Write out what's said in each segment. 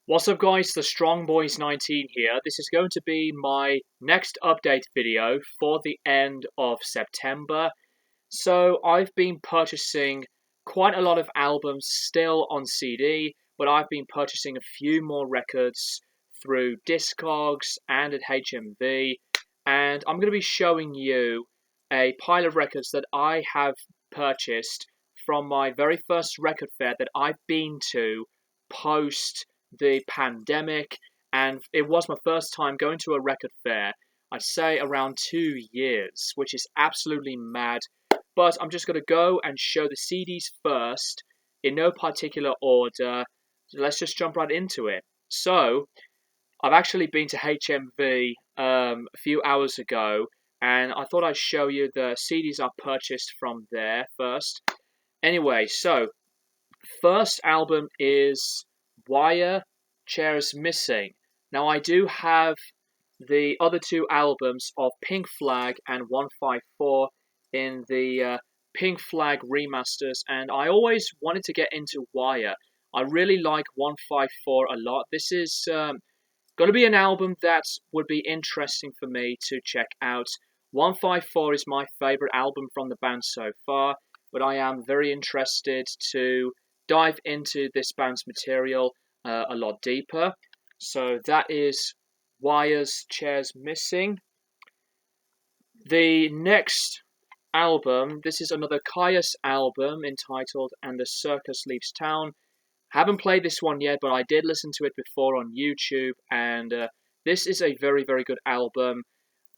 What's up guys, the Strong Boys 19 here. This is going to be my next update video for the end of September. So I've been purchasing quite a lot of albums still on CD, but I've been purchasing a few more records through Discogs and at HMV. And I'm going to be showing you a pile of records that I have purchased from my very first record fair that I've been to post the pandemic, and it was my first time going to a record fair. I'd say around 2 years, which is absolutely mad. But I'm just going to go and show the CDs first, in no particular order. So let's just jump right into it. So, I've actually been to HMV a few hours ago, and I thought I'd show you the CDs I purchased from there first. Anyway, so first album is Wire, Chairs Missing. Now I do have the other two albums of Pink Flag and 154 in the Pink Flag remasters, and I always wanted to get into Wire. I really like 154 a lot. This is going to be an album that would be interesting for me to check out. 154 is my favorite album from the band so far, but I am very interested to dive into this band's material a lot deeper. So that is Wires, Chairs Missing. The next album, this is another Kyuss album entitled And the Circus Leaves Town. Haven't played this one yet, but I did listen to it before on YouTube, and this is a very, very good album.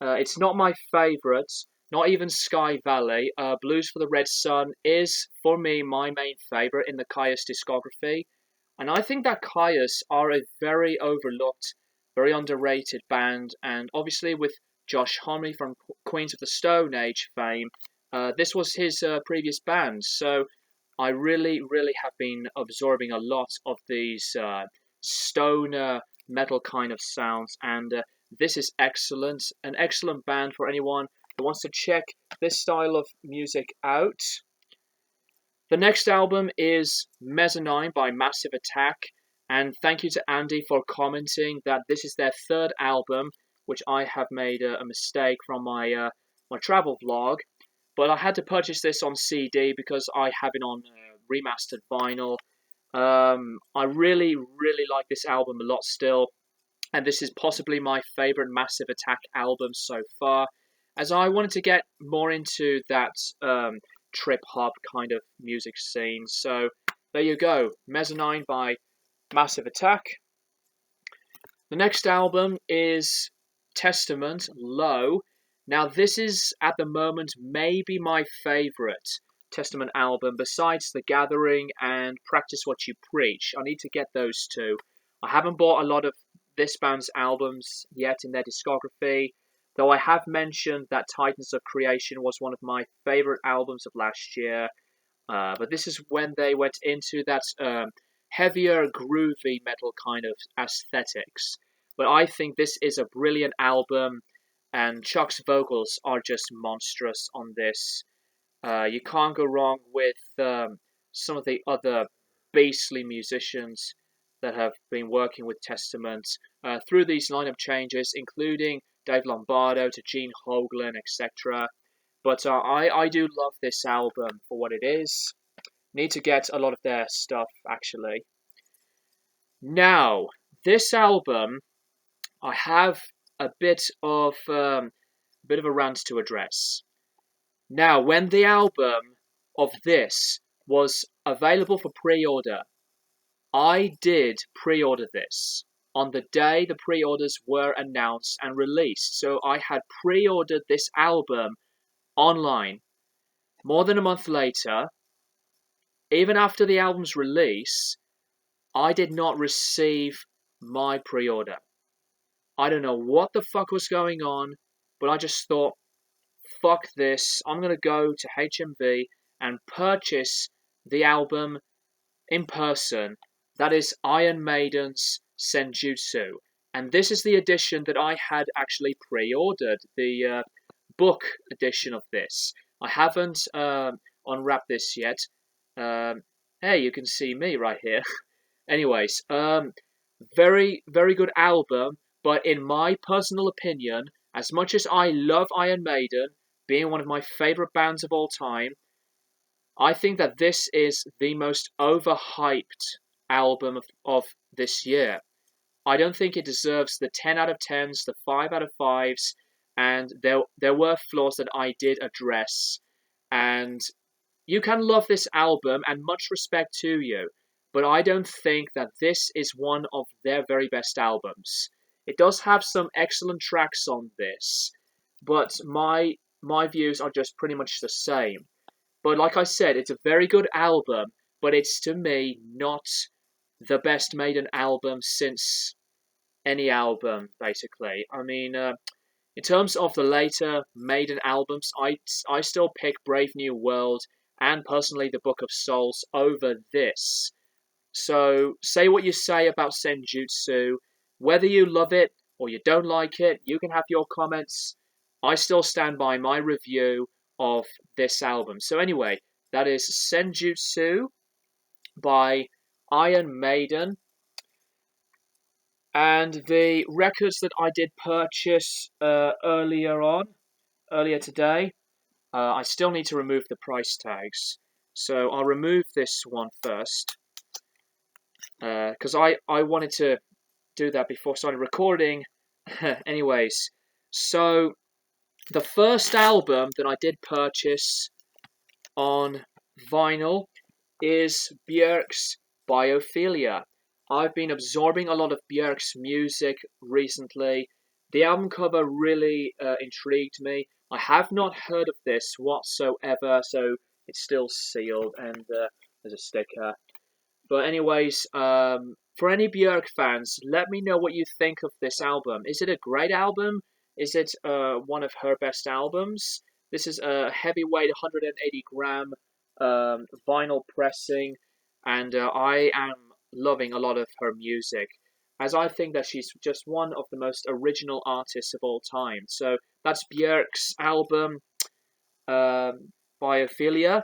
It's not my favourite, not even Sky Valley. Blues for the Red Sun is, for me, my main favourite in the Kyuss discography. And I think that Kyuss are a very overlooked, very underrated band, and obviously with Josh Homme from Queens of the Stone Age fame, this was his previous band, so I really, really have been absorbing a lot of these stoner metal kind of sounds, and this is excellent. An excellent band for anyone who wants to check this style of music out. The next album is Mezzanine by Massive Attack, and thank you to Andy for commenting that this is their third album, which I have made a mistake from my travel vlog. But I had to purchase this on CD because I have it on remastered vinyl. I really, really like this album a lot still, and this is possibly my favorite Massive Attack album so far, as I wanted to get more into that trip hop kind of music scene. So there you go, Mezzanine by Massive Attack. The next album is Testament, Low. Now this is at the moment maybe my favorite Testament album besides The Gathering and Practice What You Preach. I need to get those two. I haven't bought a lot of this band's albums yet in their discography, though I have mentioned that Titans of Creation was one of my favorite albums of last year. But this is when they went into that heavier, groovy metal kind of aesthetics. But I think this is a brilliant album, and Chuck's vocals are just monstrous on this. You can't go wrong with some of the other beastly musicians that have been working with Testament through these lineup changes, including Dave Lombardo to Gene Hoglan, etc. But I do love this album for what it is. Need to get a lot of their stuff, actually. Now, this album, I have a bit of a rant to address. Now, when the album of this was available for pre-order, I did pre-order this on the day the pre-orders were announced and released. So I had pre-ordered this album online. More than a month later, even after the album's release, I did not receive my pre-order. I don't know what the fuck was going on, but I just thought, fuck this, I'm gonna go to HMV and purchase the album in person. That is Iron Maiden's Senjutsu. And this is the edition that I had actually pre-ordered, the book edition of this. I haven't unwrapped this yet. Hey, you can see me right here. Anyways, Very, very good album, but in my personal opinion, as much as I love Iron Maiden, being one of my favourite bands of all time, I think that this is the most overhyped album of this year. I don't think it deserves the 10 out of 10s, the 5 out of 5s, and there were flaws that I did address. And you can love this album, and much respect to you, but I don't think that this is one of their very best albums. It does have some excellent tracks on this, but my views are just pretty much the same. But like I said, it's a very good album, but it's to me not the best Maiden album since any album, basically. I mean, in terms of the later Maiden albums, I still pick Brave New World and personally the Book of Souls over this. So say what you say about Senjutsu. Whether you love it or you don't like it, you can have your comments. I still stand by my review of this album. So anyway, that is Senjutsu by Iron Maiden. And the records that I did purchase earlier today, I still need to remove the price tags. So I'll remove this one first, because I wanted to do that before starting recording. Anyways, so the first album that I did purchase on vinyl is Björk's Biophilia. I've been absorbing a lot of Björk's music recently. The album cover really intrigued me. I have not heard of this whatsoever, so it's still sealed and there's a sticker. But anyways, for any Björk fans, let me know what you think of this album. Is it a great album? Is it one of her best albums? This is a heavyweight 180 gram vinyl pressing, and I am loving a lot of her music, as I think that she's just one of the most original artists of all time. So that's Björk's album, Biophilia.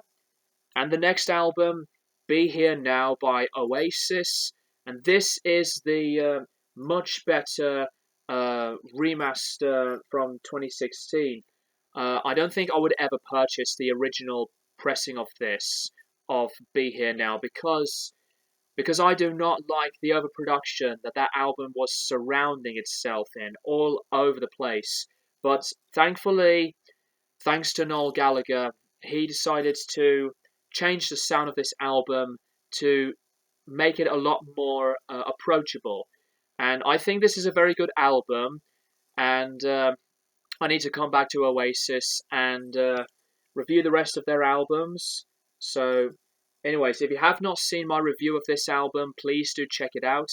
And the next album, Be Here Now by Oasis. And this is the much better remaster from 2016. I don't think I would ever purchase the original pressing of this, of Be Here Now, because I do not like the overproduction that album was surrounding itself in all over the place. But thankfully, thanks to Noel Gallagher, he decided to change the sound of this album to make it a lot more approachable. And I think this is a very good album, and I need to come back to Oasis and review the rest of their albums. So, anyways, if you have not seen my review of this album, please do check it out.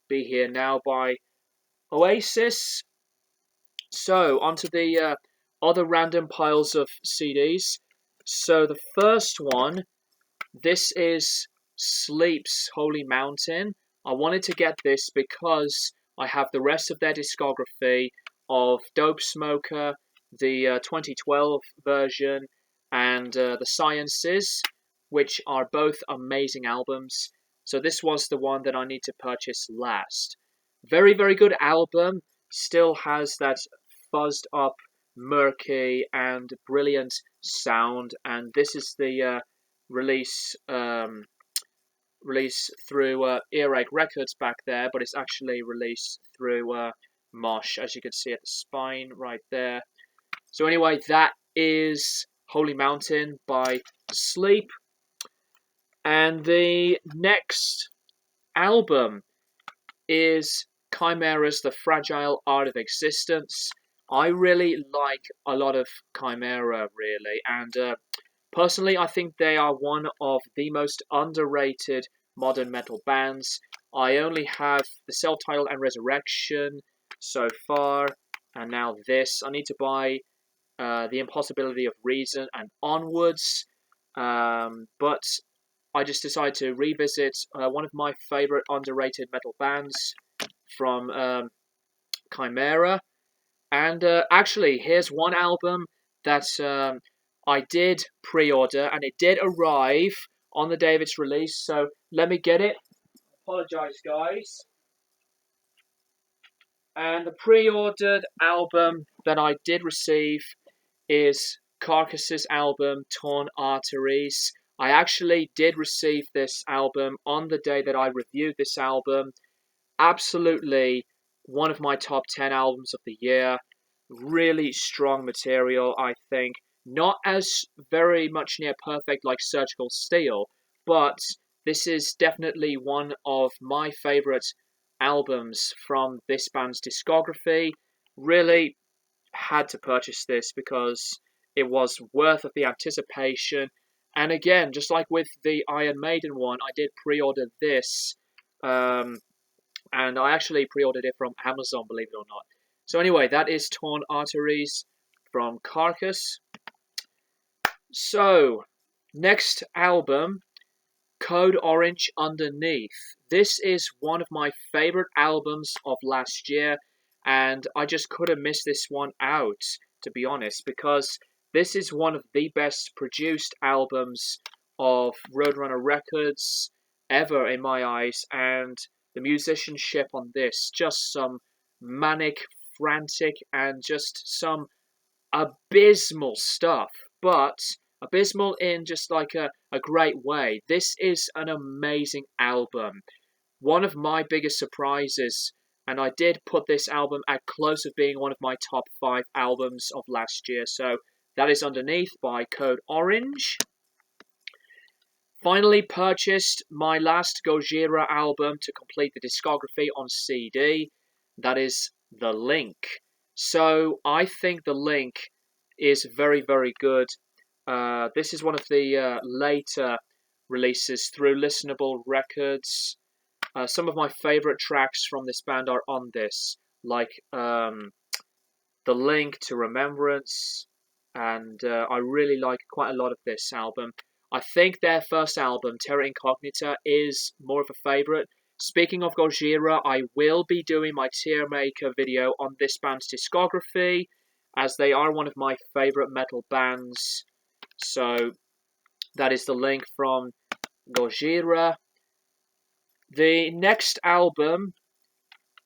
Be Here Now by Oasis. So, onto the other random piles of CDs. So, the first one, this is Sleep's Holy Mountain. I wanted to get this because I have the rest of their discography of Dope Smoker, the 2012 version, and the Sciences, which are both amazing albums. So this was the one that I need to purchase last. Very, very good album. Still has that fuzzed up, murky, and brilliant sound. And this is the release release through Earache Records back there, but it's actually released through Mosh, as you can see at the spine right there. So anyway, that is Holy Mountain by Sleep. And the next album is Chimaira's The Fragile Art of Existence. I really like a lot of Chimaira, really, and personally, I think they are one of the most underrated modern metal bands. I only have the Self-Titled and Resurrection so far, and now this. I need to buy The Impossibility of Reason and Onwards, but I just decided to revisit one of my favorite underrated metal bands from Chimaira. And actually, here's one album that I did pre-order, and it did arrive on the day of its release. So let me get it. Apologize, guys. And the pre-ordered album that I did receive is Carcass's album Torn Arteries. I actually did receive this album on the day that I reviewed this album. Absolutely one of my top 10 albums of the year. Really strong material, I think. Not as very much near perfect like Surgical Steel, but this is definitely one of my favorite albums from this band's discography. Really had to purchase this because it was worth of the anticipation. And again, just like with the Iron Maiden one, I did pre-order this, and I actually pre-ordered it from Amazon, believe it or not. So anyway, that is Torn Arteries from Carcass. So, next album, Code Orange Underneath. This is one of my favorite albums of last year, and I just couldn't miss this one out, to be honest, because this is one of the best produced albums of Roadrunner Records ever in my eyes, and the musicianship on this, just some manic, frantic, and just some abysmal stuff, but abysmal in just like a great way. This is an amazing album. One of my biggest surprises, and I did put this album at close of being one of my top 5 albums of last year. So that is Underneath by Code Orange. Finally purchased my last Gojira album to complete the discography on CD. That is The Link. So I think The Link is very, very good. This is one of the later releases through Listenable Records. Some of my favorite tracks from this band are on this, like The Link to Remembrance, and I really like quite a lot of this album. I think their first album, Terra Incognita, is more of a favorite. Speaking of Gojira, I will be doing my tier maker video on this band's discography, as they are one of my favorite metal bands. So that is The Link from Gojira. The next album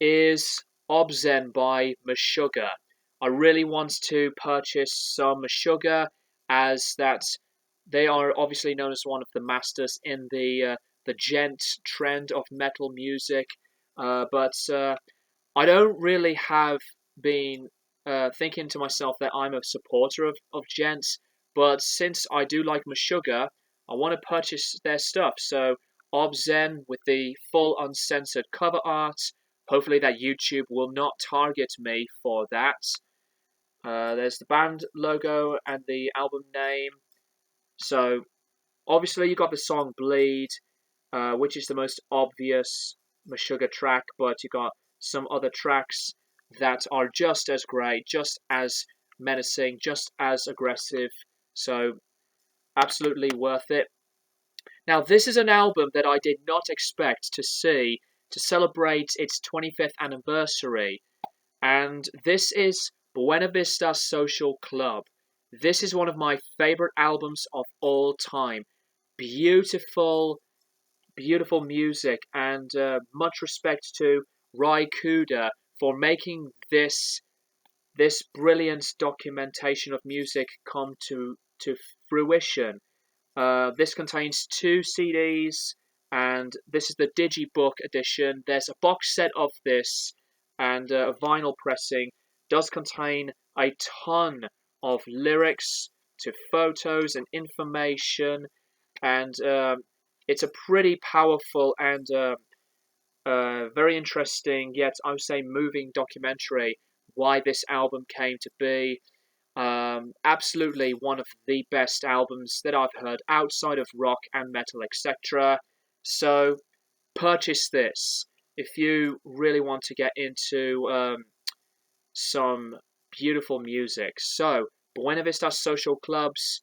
is Obscene by Meshuggah. I really want to purchase some Meshuggah, as that they are obviously known as one of the masters in the djent trend of metal music. But I don't really have been thinking to myself that I'm a supporter of djents. But since I do like Meshuggah, I want to purchase their stuff. So Obscene with the full uncensored cover art. Hopefully that YouTube will not target me for that. There's the band logo and the album name. So obviously you got the song Bleed, which is the most obvious Meshuggah track, but you got some other tracks that are just as great, just as menacing, just as aggressive. So absolutely worth it. Now, this is an album that I did not expect to see to celebrate its 25th anniversary, and this is Buena Vista Social Club. This is one of my favorite albums of all time. Beautiful, beautiful music, and much respect to Rai Kuda for making this brilliant documentation of music come to fruition. This contains 2 CDs, and this is the Digibook edition. There's a box set of this, and a vinyl pressing. Does contain a ton of lyrics to photos and information, and it's a pretty powerful and very interesting, yet I would say moving documentary why this album came to be. Absolutely one of the best albums that I've heard outside of rock and metal, etc. So purchase this if you really want to get into some beautiful music. So Buena Vista Social Club's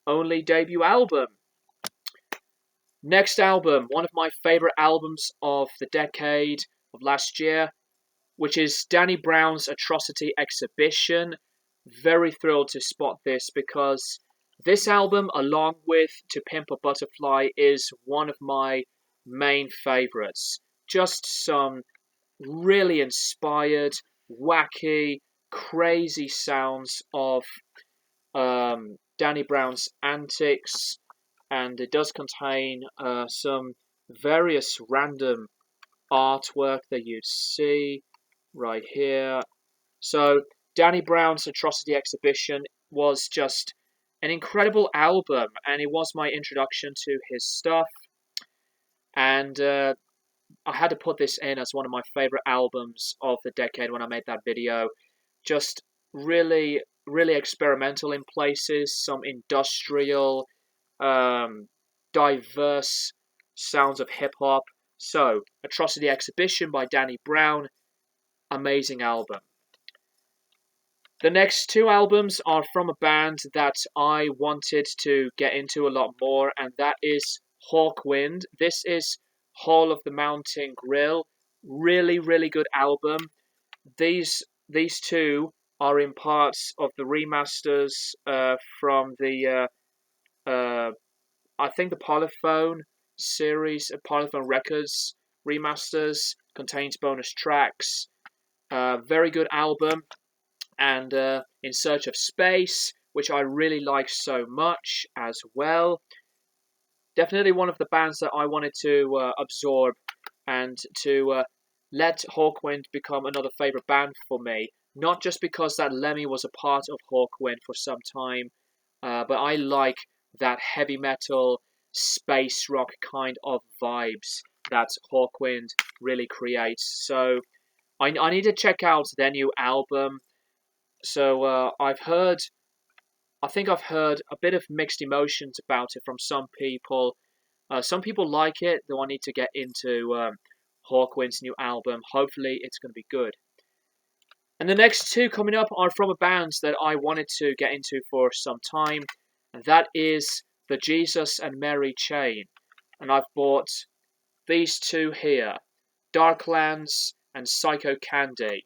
only debut album. Next album, one of my favorite albums of the decade of last year, which is Danny Brown's Atrocity Exhibition. Very thrilled to spot this because this album, along with To Pimp a Butterfly, is one of my main favorites. Just some really inspired, wacky, crazy sounds of Danny Brown's antics, and it does contain some various random artwork that you'd see right here. So, Danny Brown's Atrocity Exhibition was just an incredible album, and it was my introduction to his stuff. And I had to put this in as one of my favorite albums of the decade when I made that video. Just really, really experimental in places, some industrial, diverse sounds of hip hop. So, Atrocity Exhibition by Danny Brown, amazing album. The next two albums are from a band that I wanted to get into a lot more, and that is Hawkwind. This is Hall of the Mountain Grill. Really, really good album. These two are in parts of the remasters from the I think the Polyphone series, Polyphone Records remasters, contains bonus tracks. Very good album. And In Search of Space, which I really like so much as well. Definitely one of the bands that I wanted to absorb and to let Hawkwind become another favourite band for me. Not just because that Lemmy was a part of Hawkwind for some time, but I like that heavy metal, space rock kind of vibes that Hawkwind really creates. So I need to check out their new album. So I think I've heard a bit of mixed emotions about it from some people. Some people like it, though I need to get into Hawkwind's new album. Hopefully, it's going to be good. And the next two coming up are from a band that I wanted to get into for some time, and that is the Jesus and Mary Chain. And I've bought these two here, Darklands and Psycho Candy.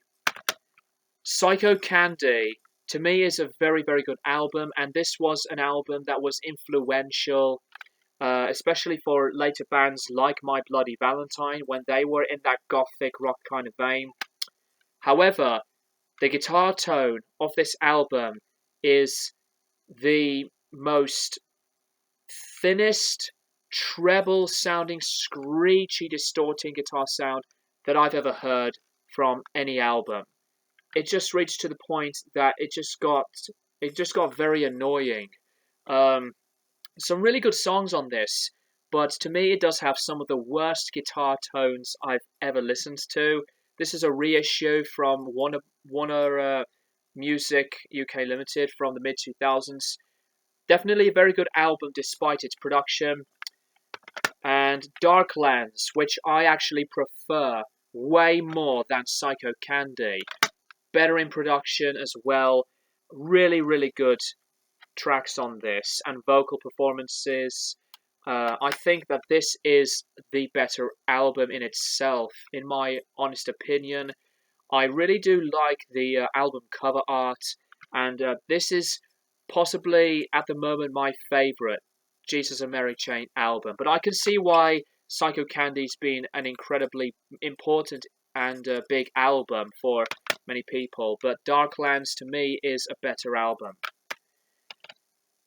Psycho Candy, to me, is a very, very good album, and this was an album that was influential, especially for later bands like My Bloody Valentine, when they were in that gothic rock kind of vein. However, the guitar tone of this album is the most thinnest, treble sounding, screechy, distorting guitar sound that I've ever heard from any album. It just reached to the point that it just got very annoying. Some really good songs on this, but to me it does have some of the worst guitar tones I've ever listened to. This is a reissue from Warner Music UK Limited from the mid 2000s. Definitely a very good album despite its production. And Darklands, which I actually prefer way more than Psycho Candy. Better in production as well. Really, really good tracks on this and vocal performances. I think that this is the better album in itself, in my honest opinion. I really do like the album cover art, and this is possibly at the moment my favourite Jesus and Mary Chain album. But I can see why Psycho Candy's been an incredibly important and big album for many people. But Darklands to me is a better album.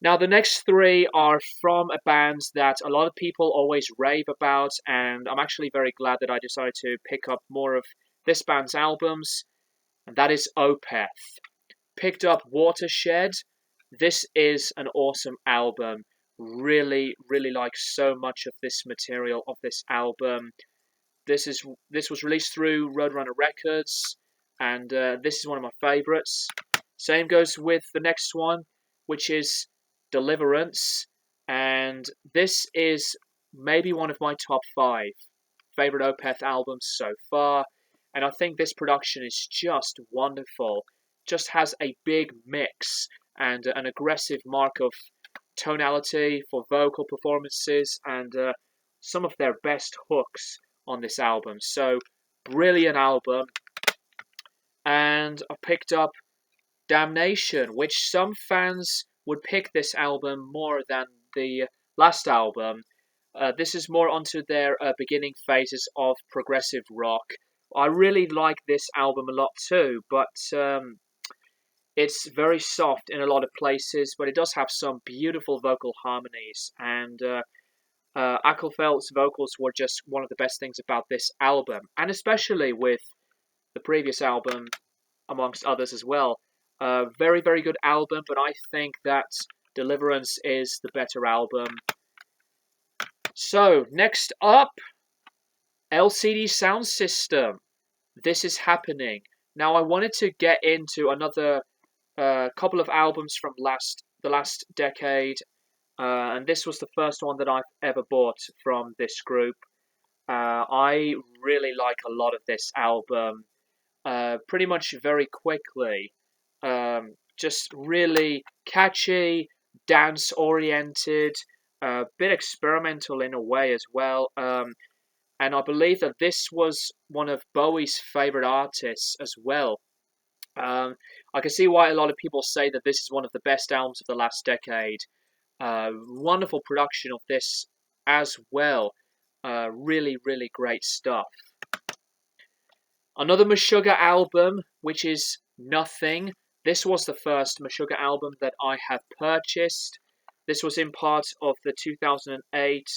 Now, the next three are from a band that a lot of people always rave about, and I'm actually very glad that I decided to pick up more of this band's albums, and that is Opeth. Picked up Watershed. This is an awesome album. Really, really like so much of this material of this album. This was released through Roadrunner Records, and this is one of my favourites. Same goes with the next one, which is Deliverance, and this is maybe one of my top 5 favorite Opeth albums so far, and I think this production is just wonderful. Just has a big mix and an aggressive mark of tonality for vocal performances and some of their best hooks on this album. So, brilliant album. And I picked up Damnation, which some fans would pick this album more than the last album. This is more onto their beginning phases of progressive rock. I really like this album a lot too, but it's very soft in a lot of places, but it does have some beautiful vocal harmonies, and Akelfeld's vocals were just one of the best things about this album, and especially with the previous album, amongst others as well. Very, very good album, but I think that Deliverance is the better album. So, next up, LCD Sound System. This is happening. Now, I wanted to get into another couple of albums from the last decade, and this was the first one that I've ever bought from this group. I really like a lot of this album. Pretty much very quickly. Just really catchy, dance oriented, a bit experimental in a way as well. And I believe that this was one of Bowie's favorite artists as well. I can see why a lot of people say that this is one of the best albums of the last decade. Wonderful production of this as well. Really, really great stuff. Another Meshuggah album, which is Nothing. This was the first Meshuggah album that I have purchased. This was in part of the 2008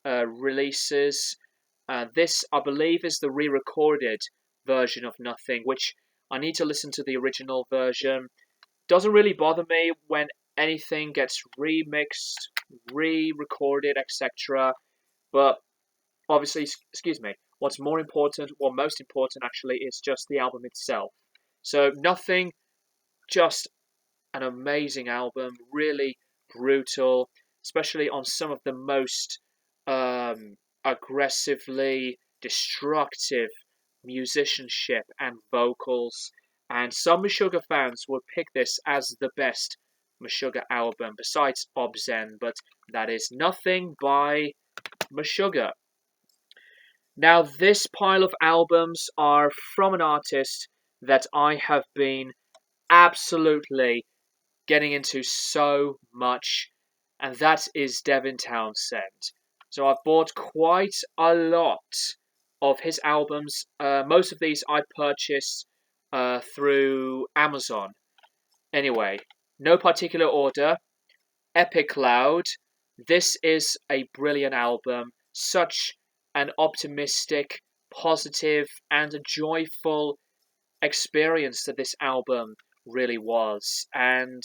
releases. This, I believe, is the re-recorded version of Nothing, which I need to listen to the original version. Doesn't really bother me when anything gets remixed, re-recorded, etc. But obviously, excuse me, what's more important, or most important actually, is just the album itself. So Nothing, just an amazing album, really brutal, especially on some of the most aggressively destructive musicianship and vocals. And some Meshuggah fans would pick this as the best Meshuggah album besides Obscen, but that is Nothing by Meshuggah. Now, this pile of albums are from an artist that I have been absolutely getting into so much, and that is Devin Townsend. So I've bought quite a lot of his albums. Most of these I purchased through Amazon. Anyway, no particular order. Epic Cloud. This is a brilliant album. Such an optimistic, positive, and a joyful experience that this album really was. And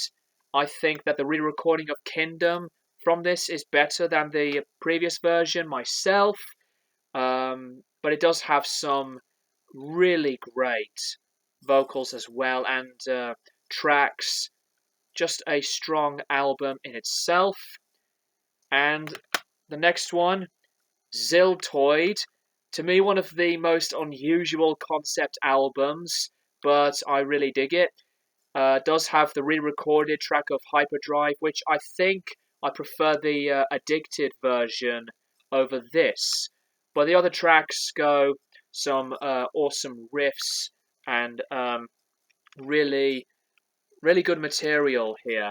I think that the re-recording of Kingdom from this is better than the previous version myself. But it does have some really great vocals as well, and tracks. Just a strong album in itself. And the next one, Ziltoid. To me, one of the most unusual concept albums, but I really dig it. Does have the re-recorded track of Hyperdrive, which I think I prefer the Addicted version over this. But the other tracks go some awesome riffs and really, really good material here.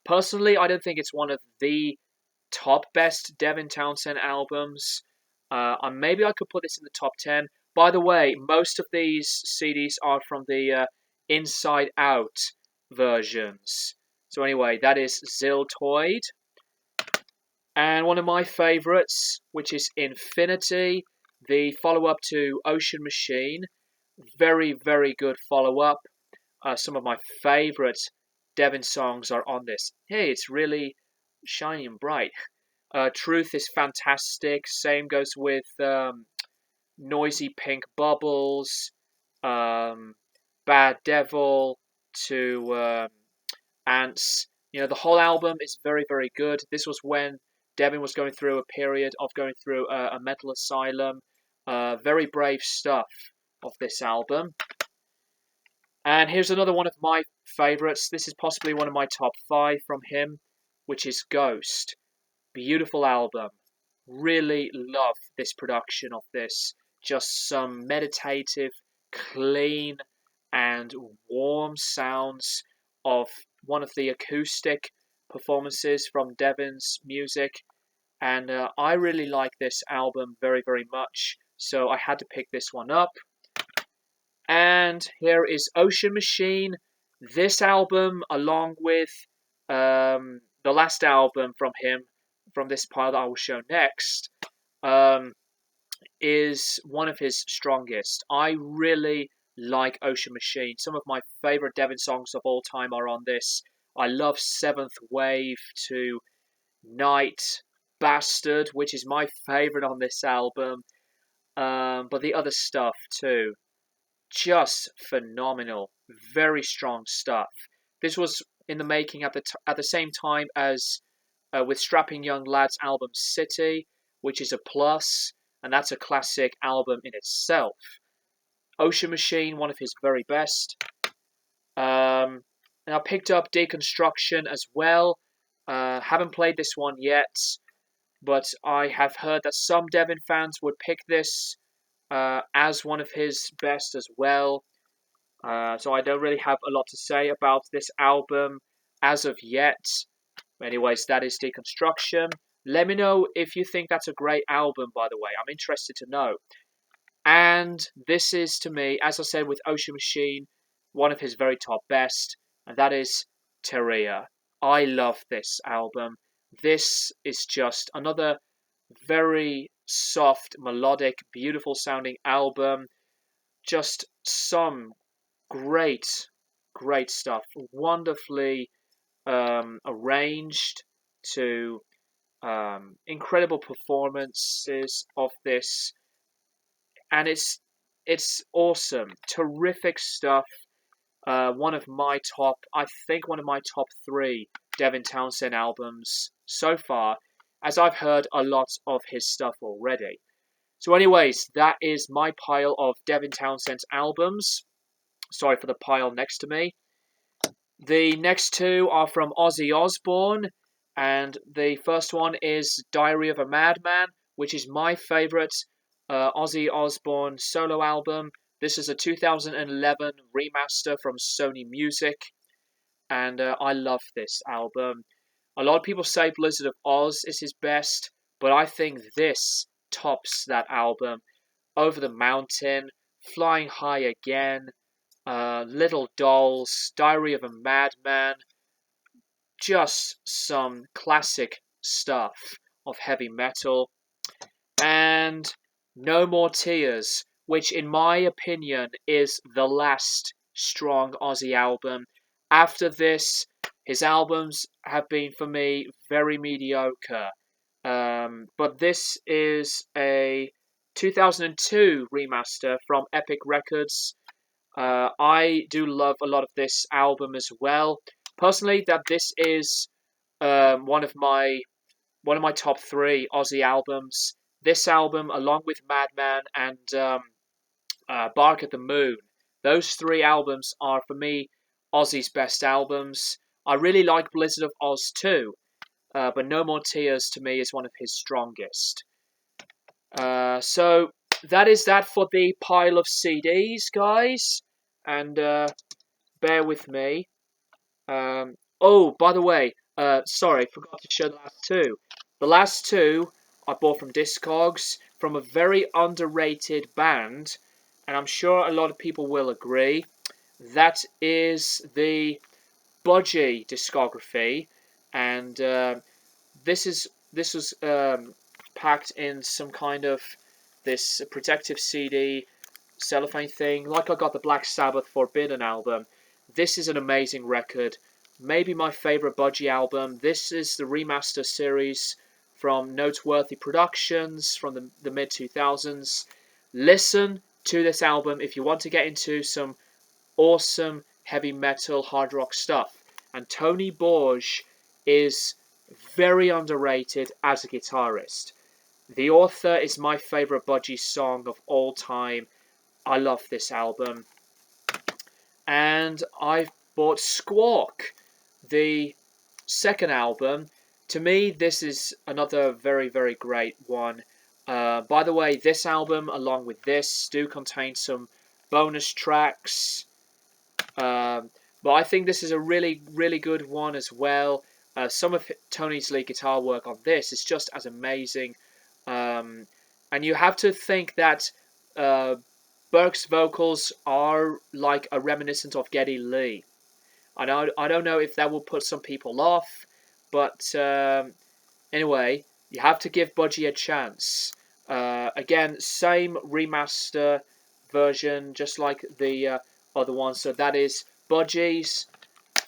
Personally, I don't think it's one of the top best Devin Townsend albums. And maybe I could put this in the top 10. By the way, most of these CDs are from the Inside Out versions. So anyway, that is Ziltoid. And one of my favourites, which is Infinity, the follow-up to Ocean Machine. Very, very good follow-up. Some of my favourite Devin songs are on this. Hey, it's really shiny and bright. Truth is fantastic. Same goes with Noisy Pink Bubbles, Bad Devil to Ants. You know, the whole album is very, very good. This was when Devin was going through a period of going through a mental asylum. Very brave stuff of this album. And here's another one of my favourites. This is possibly one of my top 5 from him, which is Ghost. Beautiful album. Really love this production of this. Just some meditative, clean, and warm sounds of one of the acoustic performances from Devin's music. And I really like this album very, very much. so I had to pick this one up. And here is Ocean Machine. This album, along with the last album from him, from this pile that I will show next, um, is one of his strongest. I really like Ocean Machine. Some of my favorite Devin songs of all time are on this. I love Seventh Wave to Night Bastard, which is my favorite on this album. But the other stuff too, just phenomenal. Very strong stuff. This was in the making at the same time as with Strapping Young Lad's album City, which is a plus, and that's a classic album in itself. Ocean Machine, one of his very best. And I picked up Deconstruction as well. Haven't played this one yet, but I have heard that some Devin fans would pick this as one of his best as well. So I don't really have a lot to say about this album as of yet. Anyways, that is Deconstruction. Let me know if you think that's a great album, by the way. I'm interested to know. And this is, to me, as I said with Ocean Machine, one of his very top best, and that is Teria. I love this album. This is just another very soft, melodic, beautiful sounding album. Just some great, great stuff. Wonderfully arranged to incredible performances of this, and it's awesome, terrific stuff. One of my top, I think, one of my top three Devin Townsend albums so far, as I've heard a lot of his stuff already. So, anyways, that is my pile of Devin Townsend's albums. Sorry for the pile next to me. The next two are from Ozzy Osbourne, and the first one is Diary of a Madman, which is my favourite Ozzy Osbourne solo album. This is a 2011 remaster from Sony Music, and I love this album. A lot of people say Blizzard of Oz is his best, but I think this tops that album. Over the Mountain, Flying High Again, Little Dolls, Diary of a Madman, just some classic stuff of heavy metal. And No More Tears, which in my opinion is the last strong Ozzy album. After this, his albums have been for me very mediocre. But this is a 2002 remaster from Epic Records. I do love a lot of this album as well. Personally, that this is one of my top three Ozzy albums. This album, along with Madman and Bark at the Moon, those three albums are for me Ozzy's best albums. I really like Blizzard of Oz too, but No More Tears to me is one of his strongest. So that is that for the pile of CDs, guys. And bear with me. Oh, by the way, sorry, forgot to show the last two. The last two I bought from Discogs from a very underrated band, and I'm sure a lot of people will agree. That is the Budgie discography, and this was packed in some kind of this protective CD cellophane thing, like I got the Black Sabbath Forbidden album. This is an amazing record, maybe my favourite Budgie album. This is the remaster series from Noteworthy Productions from the mid-2000s. Listen to this album if you want to get into some awesome heavy metal hard rock stuff. And Tony Borge is very underrated as a guitarist. The Author is my favourite Budgie song of all time. I love this album. And I've bought Squawk, the second album. To me, this is another very, very great one. By the way, this album, along with this, do contain some bonus tracks. But I think this is a really, really good one as well. Some of Tony's lead guitar work on this is just as amazing. And you have to think that uh, Burke's vocals are like a reminiscent of Geddy Lee. I don't know if that will put some people off, but anyway, you have to give Budgie a chance. Again, same remaster version, just like the other one. So that is Budgie's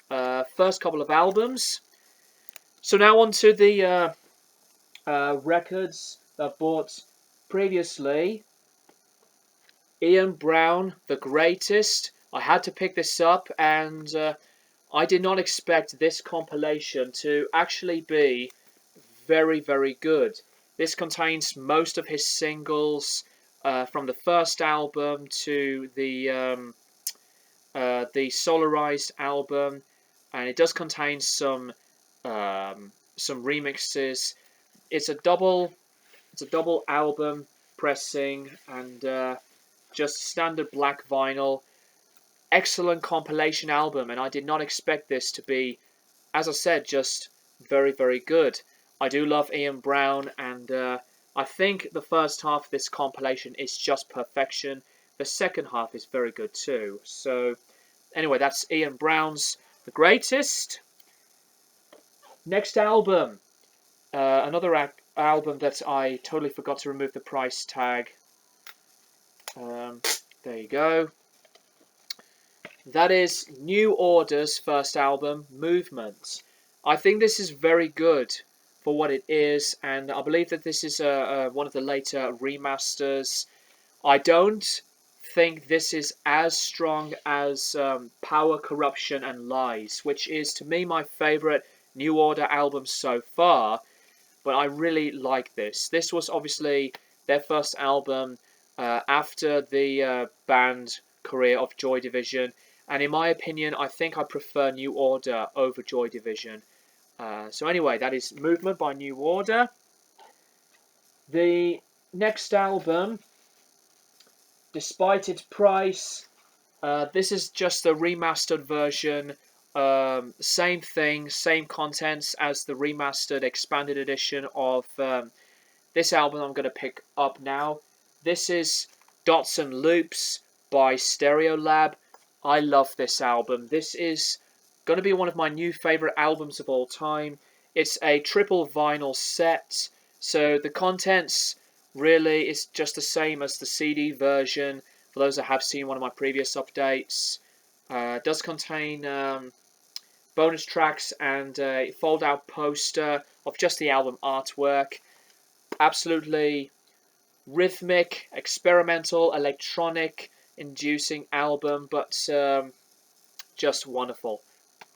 first couple of albums. So now on to the records that I've bought previously. Ian Brown, The Greatest. I had to pick this up, and I did not expect this compilation to actually be very, very good. This contains most of his singles from the first album to the solarized album, and it does contain some remixes. It's a double album pressing, and just standard black vinyl. Excellent compilation album, and I did not expect this to be, as I said, just very, very good. I do love Ian Brown, and I think the first half of this compilation is just perfection. The second half is very good too. So, anyway, that's Ian Brown's The Greatest. Next album. Another album that I totally forgot to remove the price tag. There you go. That is New Order's first album, Movement. I think this is very good for what it is, and I believe that this is one of the later remasters. I don't think this is as strong as Power, Corruption and Lies, which is to me my favourite New Order album so far, but I really like this. This was obviously their first album after the band career of Joy Division, and in my opinion, I think I prefer New Order over Joy Division. So anyway, that is Movement by New Order. The next album, despite its price, this is just a remastered version. Same thing, same contents as the remastered expanded edition of this album I'm going to pick up now. This is Dots and Loops by Stereolab. I love this album. This is going to be one of my new favourite albums of all time. It's a triple vinyl set, so the contents really is just the same as the CD version. For those that have seen one of my previous updates, it does contain bonus tracks and a fold-out poster of just the album artwork. Absolutely rhythmic, experimental, electronic inducing album, but just wonderful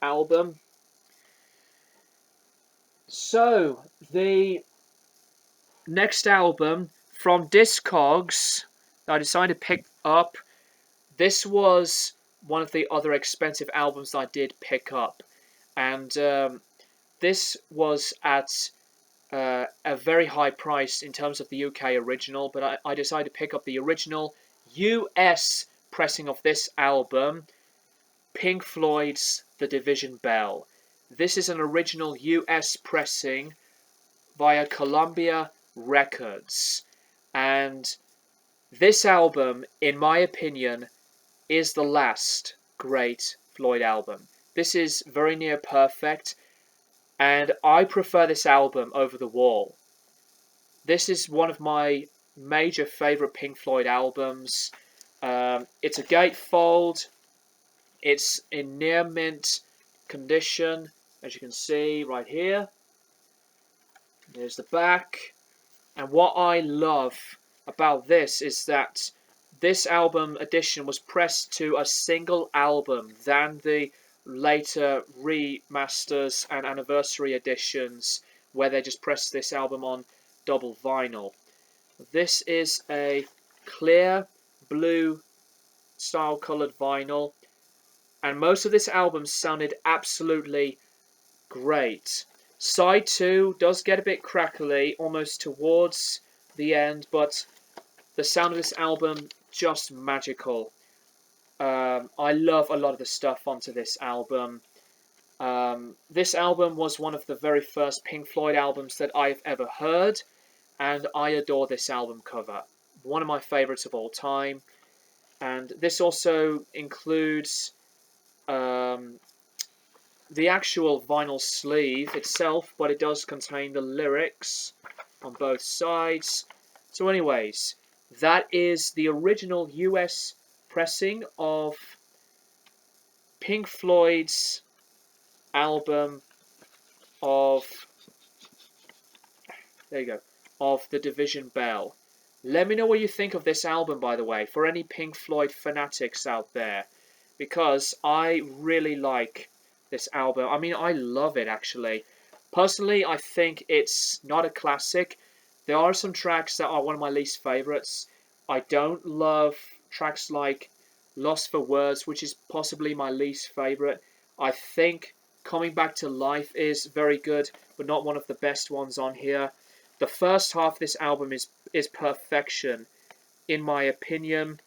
album. So, the next album from Discogs that I decided to pick up, this was one of the other expensive albums that I did pick up. And this was at a very high price in terms of the UK original, but I decided to pick up the original US pressing of this album, Pink Floyd's The Division Bell. This is an original US pressing via Columbia Records, and this album, in my opinion, is the last great Floyd album. This is very near perfect, and I prefer this album over The Wall. This is one of my major favourite Pink Floyd albums. It's a gatefold. It's in near mint condition, as you can see right here. There's the back. And what I love about this is that this album edition was pressed to a single album than the later remasters and anniversary editions where they just pressed this album on double vinyl. This is a clear blue style coloured vinyl, and most of this album sounded absolutely great. Side 2 does get a bit crackly almost towards the end, but the sound of this album just magical. I love a lot of the stuff onto this album. This album was one of the very first Pink Floyd albums that I've ever heard, and I adore this album cover. One of my favourites of all time. And this also includes the actual vinyl sleeve itself, but it does contain the lyrics on both sides. So anyways, that is the original US pressing of Pink Floyd's album of, there you go, of The Division Bell. Let me know what you think of this album, by the way, for any Pink Floyd fanatics out there, because I really like this album. I mean, I love it, actually. Personally, I think it's not a classic. There are some tracks that are one of my least favourites. I don't love tracks like Lost for Words, which is possibly my least favourite. I think Coming Back to Life is very good, but not one of the best ones on here. The first half of this album is perfection, in my opinion.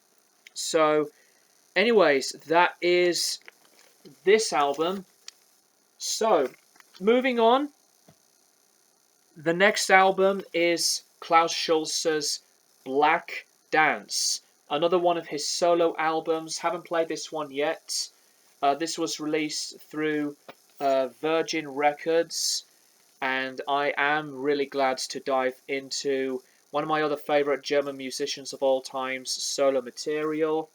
So, anyways, that is this album. So, moving on, the next album is Klaus Schulze's Black Dance, another one of his solo albums. Haven't played this one yet. This was released through Virgin Records, and I am really glad to dive into one of my other favourite German musicians of all time's solo material.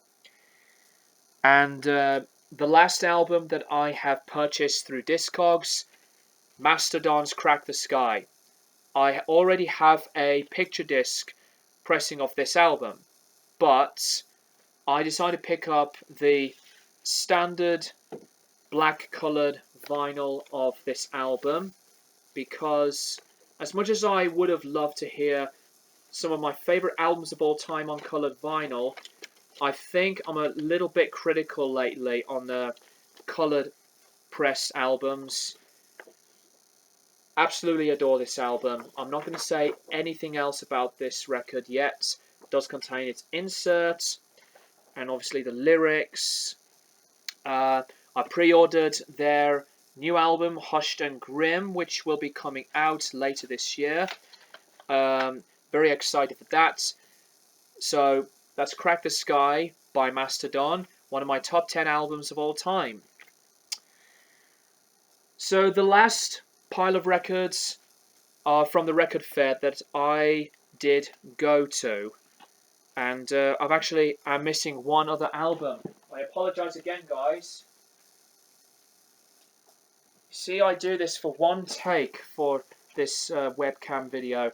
And the last album that I have purchased through Discogs, Mastodon's Crack the Sky. I already have a picture disc pressing of this album, but I decided to pick up the standard black coloured vinyl of this album because, as much as I would have loved to hear some of my favourite albums of all time on coloured vinyl, I think I'm a little bit critical lately on the coloured pressed albums. Absolutely adore this album. I'm not going to say anything else about this record yet. It does contain its inserts and obviously the lyrics. I pre-ordered their new album, Hushed and Grim, which will be coming out later this year. Very excited for that. So that's Crack the Sky by Mastodon, one of my top 10 albums of all time. So the last pile of records are from the record fair that I did go to. And I'm missing one other album. I apologise again, guys. See, I do this for one take for this webcam video.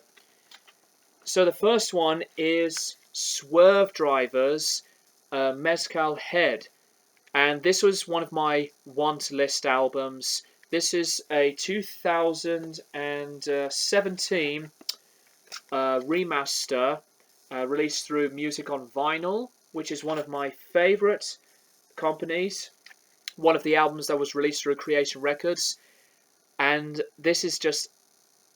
So the first one is Swerve Driver's Mezcal Head. And this was one of my want list albums. This is a 2017 remaster released through Music on Vinyl, which is one of my favourite companies. One of the albums that was released through Creation Records. And this is just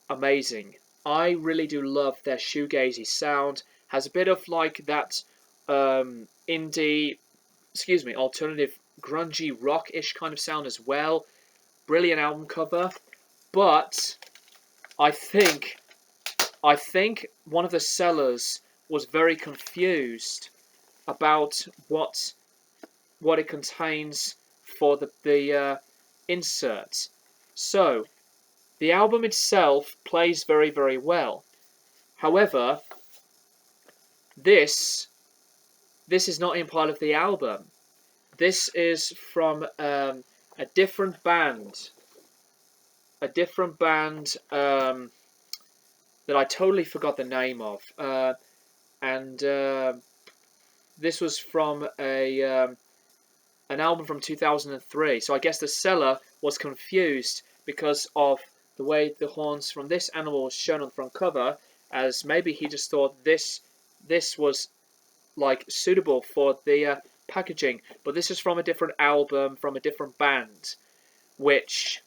amazing. I really do love their shoegazy sound. Has a bit of like that alternative grungy rock-ish kind of sound as well. Brilliant album cover. But I think one of the sellers was very confused about what it contains for the insert. So the album itself plays very, very well. However, this is not in part of the album. This is from a different band. A different band that I totally forgot the name of. And this was from an album from 2003. So I guess the seller was confused because of the way the horns from this animal was shown on the front cover, as maybe he just thought this was like suitable for the packaging. But this is from a different album from a different band, which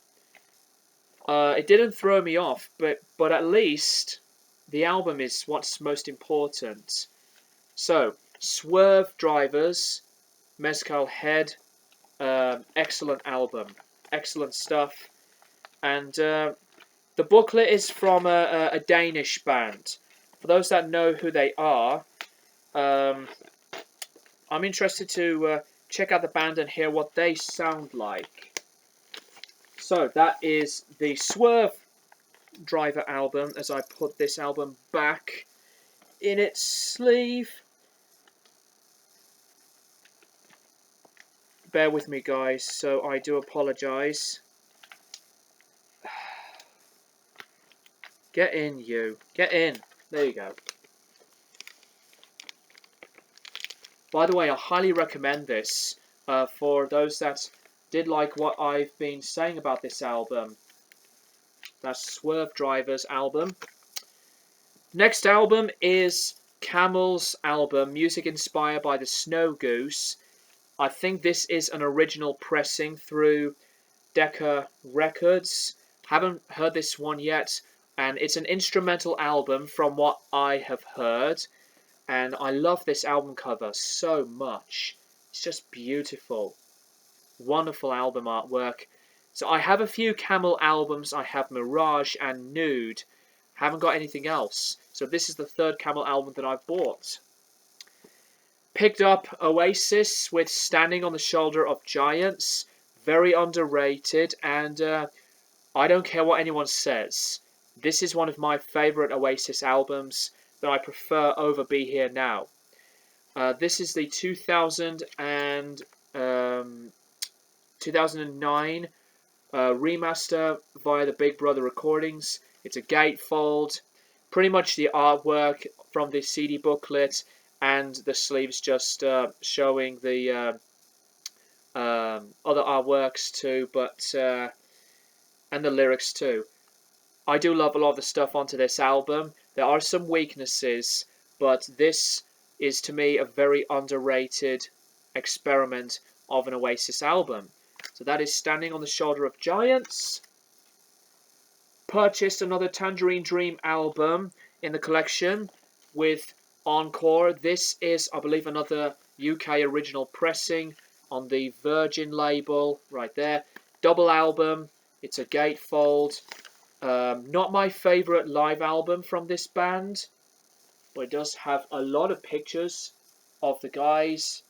it didn't throw me off, but at least the album is what's most important. So Swerve Drivers, Mezcal Head, excellent album, excellent stuff. And the booklet is from a Danish band. for those that know who they are, I'm interested to check out the band and hear what they sound like. So that is the Swerve Driver album, as I put this album back in its sleeve. Bear with me, guys, so I do apologise. Get in, you. Get in. There you go. By the way, I highly recommend this for those that did like what I've been saying about this album. That's Swerve Driver's album. Next album is Camel's album, music inspired by the Snow Goose. I think this is an original pressing through Decca Records. Haven't heard this one yet, and it's an instrumental album from what I have heard. And I love this album cover so much. It's just beautiful. Wonderful album artwork. So I have a few Camel albums. I have Mirage and Nude. Haven't got anything else. So this is the third Camel album that I've bought. Picked up Oasis with Standing on the Shoulder of Giants. Very underrated, and I don't care what anyone says. This is one of my favourite Oasis albums that I prefer over Be Here Now. This is the 2009 remaster via the Big Brother recordings. It's a gatefold. Pretty much the artwork from the CD booklet, and the sleeves just showing the other artworks too, but and the lyrics too. I do love a lot of the stuff onto this album. There are some weaknesses, but this is to me a very underrated experiment of an Oasis album. So that is Standing on the Shoulder of Giants. Purchased another Tangerine Dream album in the collection with Encore. This is, I believe, another UK original pressing on the Virgin label right there. Double album. It's a gatefold. Not my favourite live album from this band, but it does have a lot of pictures of the guys.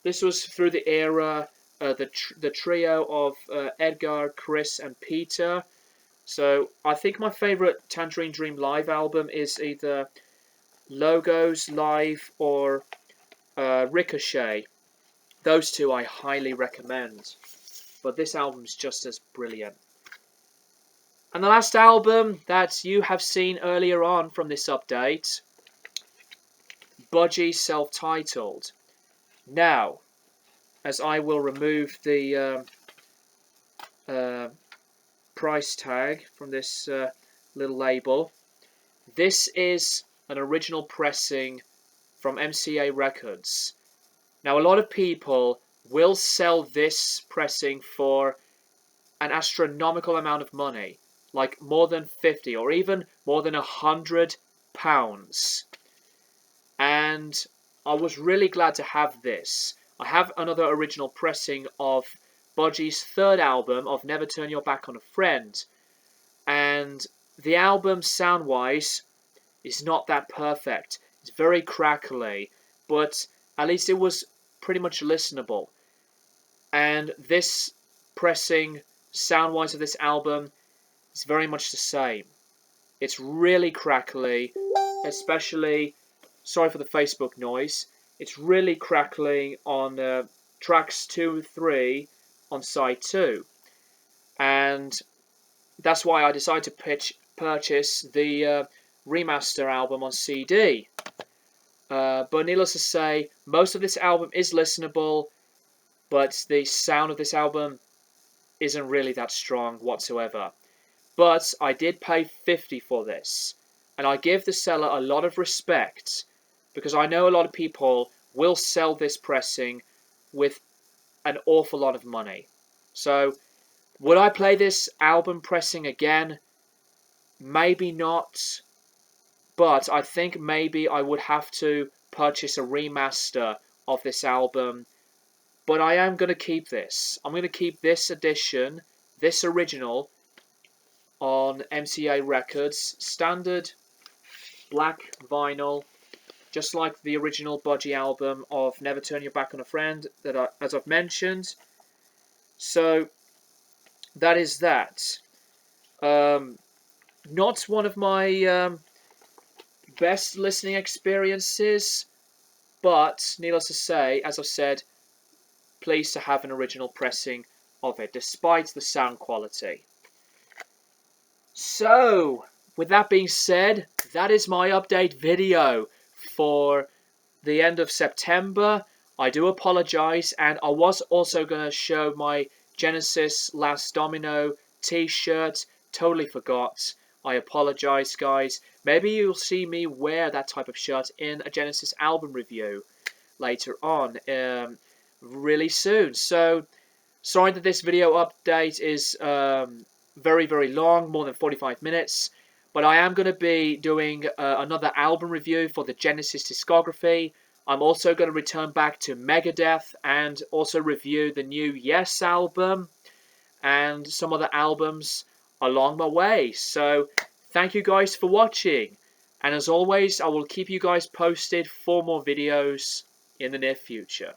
This was through the era, the trio of Edgar, Chris and Peter. So I think my favourite Tangerine Dream live album is either Logos Live or Ricochet. Those two I highly recommend. But this album's just as brilliant. And the last album that you have seen earlier on from this update, Budgie self-titled. Now, as I will remove the price tag from this little label, this is an original pressing from MCA Records. Now, a lot of people will sell this pressing for an astronomical amount of money, like more than 50 or even more than £100. And I was really glad to have this. I have another original pressing of Budgie's third album of Never Turn Your Back on a Friend, and the album sound-wise is not that perfect. It's very crackly, but at least it was pretty much listenable. And this pressing, sound-wise, of this album is very much the same. It's really crackly, especially, sorry for the Facebook noise, it's really crackly on tracks 2 and 3 on side 2. And that's why I decided to purchase the remaster album on CD. But needless to say, most of this album is listenable, but the sound of this album isn't really that strong whatsoever. But I did pay $50 for this, and I give the seller a lot of respect, because I know a lot of people will sell this pressing with an awful lot of money. So, would I play this album pressing again? Maybe not, but I think maybe I would have to purchase a remaster of this album. But I am going to keep this. I'm going to keep this edition, this original, on MCA Records. Standard black vinyl, just like the original Budgie album of Never Turn Your Back on a Friend, as I've mentioned. So that is that. Not one of my best listening experiences, but needless to say, as I've said, pleased to have an original pressing of it, despite the sound quality. So, with that being said, that is my update video for the end of September. I do apologise, and I was also going to show my Genesis Last Domino t-shirt. Totally forgot. I apologise, guys. Maybe you'll see me wear that type of shirt in a Genesis album review later on, really soon. So, sorry that this video update is very, very long, more than 45 minutes. But I am going to be doing another album review for the Genesis discography. I'm also going to return back to Megadeth and also review the new Yes album and some other albums along my way. So, thank you guys for watching. And as always, I will keep you guys posted for more videos in the near future.